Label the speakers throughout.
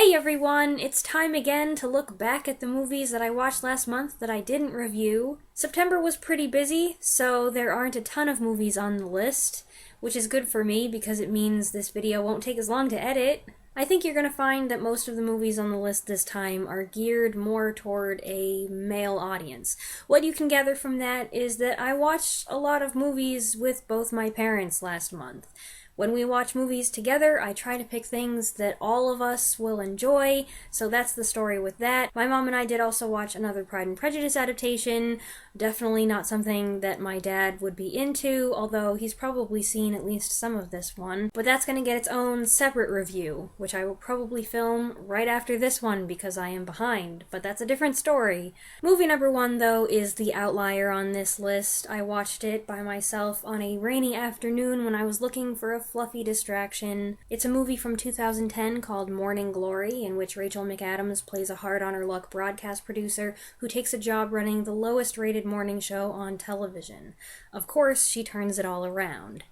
Speaker 1: Hey everyone, it's time again to look back at the movies that I watched last month that I didn't review. September was pretty busy, so there aren't a ton of movies on the list, which is good for me because it means this video won't take as long to edit. I think you're going to find that most of the movies on the list this time are geared more toward a male audience. What you can gather from that is that I watched a lot of movies with both my parents last month. When we watch movies together, I try to pick things that all of us will enjoy, so that's the story with that. My mom and I did also watch another Pride and Prejudice adaptation, definitely not something that my dad would be into, although he's probably seen at least some of this one. But that's going to get its own separate review, which I will probably film right after this one because I am behind, but that's a different story. Movie number one, though, is the outlier on this list. I watched it by myself on a rainy afternoon when I was looking for a fluffy distraction. It's a movie from 2010 called Morning Glory, in which Rachel McAdams plays a hard-on-her-luck broadcast producer who takes a job running the lowest-rated morning show on television. Of course, she turns it all around.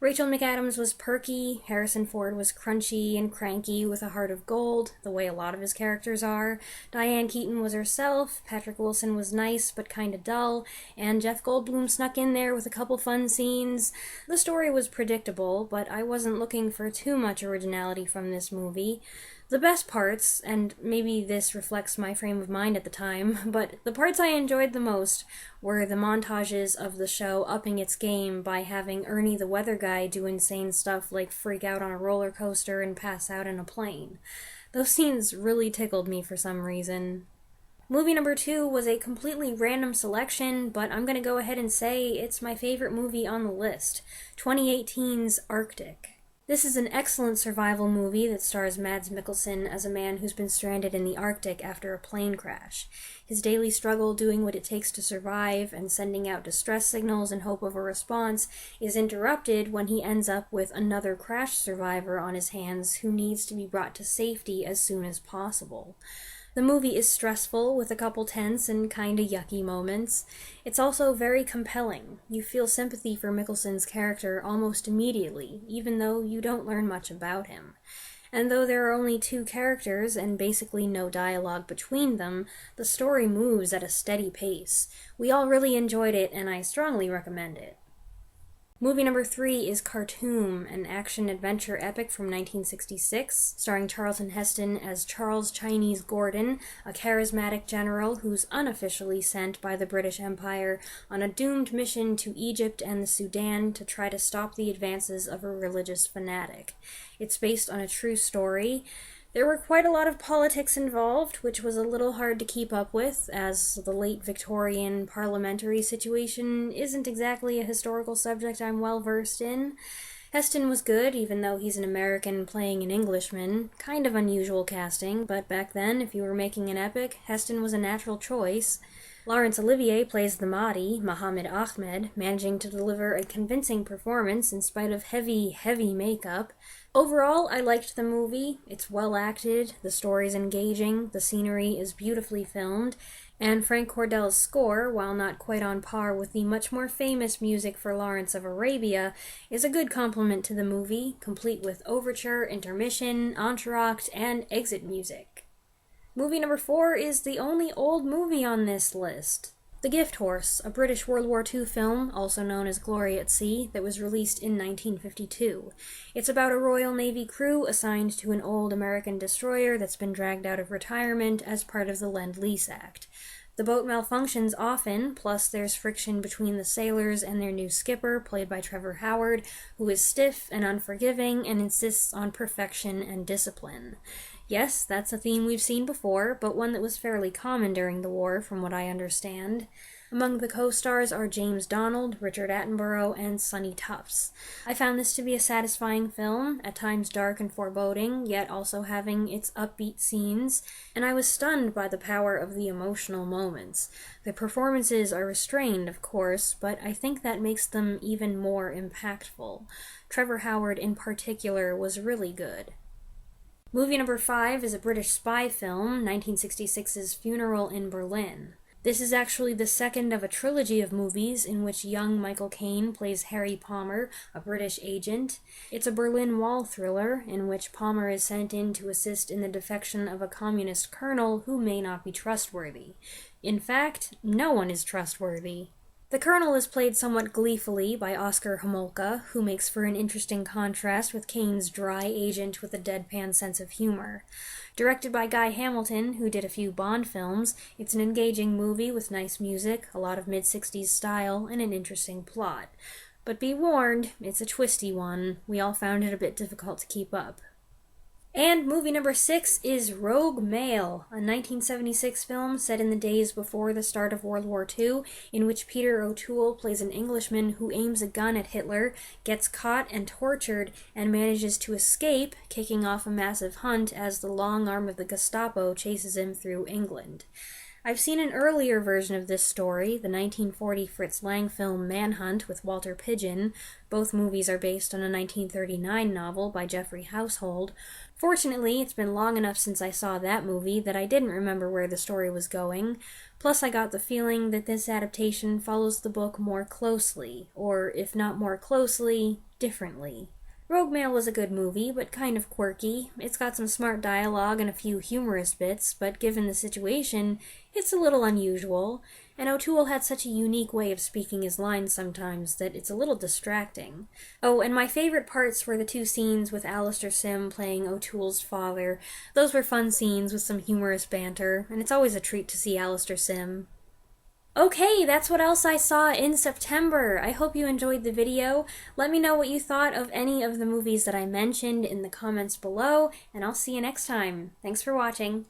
Speaker 1: Rachel McAdams was perky, Harrison Ford was crunchy and cranky with a heart of gold, the way a lot of his characters are, Diane Keaton was herself, Patrick Wilson was nice but kinda dull, and Jeff Goldblum snuck in there with a couple fun scenes. The story was predictable, but I wasn't looking for too much originality from this movie. The best parts, and maybe this reflects my frame of mind at the time, but the parts I enjoyed the most were the montages of the show upping its game by having Ernie the weather guy do insane stuff like freak out on a roller coaster and pass out in a plane. Those scenes really tickled me for some reason. Movie number two was a completely random selection, but I'm gonna go ahead and say it's my favorite movie on the list, 2018's Arctic. This is an excellent survival movie that stars Mads Mikkelsen as a man who's been stranded in the Arctic after a plane crash. His daily struggle doing what it takes to survive and sending out distress signals in hope of a response is interrupted when he ends up with another crash survivor on his hands who needs to be brought to safety as soon as possible. The movie is stressful, with a couple tense and kinda yucky moments. It's also very compelling. You feel sympathy for Mikkelsen's character almost immediately, even though you don't learn much about him. And though there are only two characters and basically no dialogue between them, the story moves at a steady pace. We all really enjoyed it, and I strongly recommend it. Movie number three is Khartoum, an action-adventure epic from 1966, starring Charlton Heston as Charles Chinese Gordon, a charismatic general who's unofficially sent by the British Empire on a doomed mission to Egypt and the Sudan to try to stop the advances of a religious fanatic. It's based on a true story. There were quite a lot of politics involved, which was a little hard to keep up with, as the late Victorian parliamentary situation isn't exactly a historical subject I'm well versed in. Heston was good, even though he's an American playing an Englishman. Kind of unusual casting, but back then, if you were making an epic, Heston was a natural choice. Laurence Olivier plays the Mahdi, Mohammed Ahmed, managing to deliver a convincing performance in spite of heavy makeup. Overall, I liked the movie. It's well acted, the story's engaging, the scenery is beautifully filmed, and Frank Cordell's score, while not quite on par with the much more famous music for Lawrence of Arabia, is a good complement to the movie, complete with overture, intermission, entr'acte, and exit music. Movie number four is the only old movie on this list. The Gift Horse, a British World War II film, also known as Glory at Sea, that was released in 1952. It's about a Royal Navy crew assigned to an old American destroyer that's been dragged out of retirement as part of the Lend-Lease Act. The boat malfunctions often, plus there's friction between the sailors and their new skipper, played by Trevor Howard, who is stiff and unforgiving and insists on perfection and discipline. Yes, that's a theme we've seen before, but one that was fairly common during the war, from what I understand. Among the co-stars are James Donald, Richard Attenborough, and Sonny Tufts. I found this to be a satisfying film, at times dark and foreboding, yet also having its upbeat scenes, and I was stunned by the power of the emotional moments. The performances are restrained, of course, but I think that makes them even more impactful. Trevor Howard, in particular, was really good. Movie number five is a British spy film, 1966's Funeral in Berlin. This is actually the second of a trilogy of movies in which young Michael Caine plays Harry Palmer, a British agent. It's a Berlin Wall thriller in which Palmer is sent in to assist in the defection of a communist colonel who may not be trustworthy. In fact, no one is trustworthy. The colonel is played somewhat gleefully by Oscar Homolka, who makes for an interesting contrast with Caine's dry agent with a deadpan sense of humor. Directed by Guy Hamilton, who did a few Bond films, it's an engaging movie with nice music, a lot of mid-60s style, and an interesting plot. But be warned, it's a twisty one. We all found it a bit difficult to keep up. And movie number 6 is Rogue Male, a 1976 film set in the days before the start of World War II, in which Peter O'Toole plays an Englishman who aims a gun at Hitler, gets caught and tortured, and manages to escape, kicking off a massive hunt as the long arm of the Gestapo chases him through England. I've seen an earlier version of this story, the 1940 Fritz Lang film Manhunt with Walter Pidgeon. Both movies are based on a 1939 novel by Geoffrey Household. Fortunately, it's been long enough since I saw that movie that I didn't remember where the story was going. Plus, I got the feeling that this adaptation follows the book more closely, or if not more closely, differently. Rogue Male was a good movie, but kind of quirky. It's got some smart dialogue and a few humorous bits, but given the situation, it's a little unusual, and O'Toole had such a unique way of speaking his lines sometimes that it's a little distracting. Oh, and my favorite parts were the 2 scenes with Alistair Sim playing O'Toole's father. Those were fun scenes with some humorous banter, and it's always a treat to see Alistair Sim. Okay, that's what else I saw in September. I hope you enjoyed the video. Let me know what you thought of any of the movies that I mentioned in the comments below, and I'll see you next time. Thanks for watching.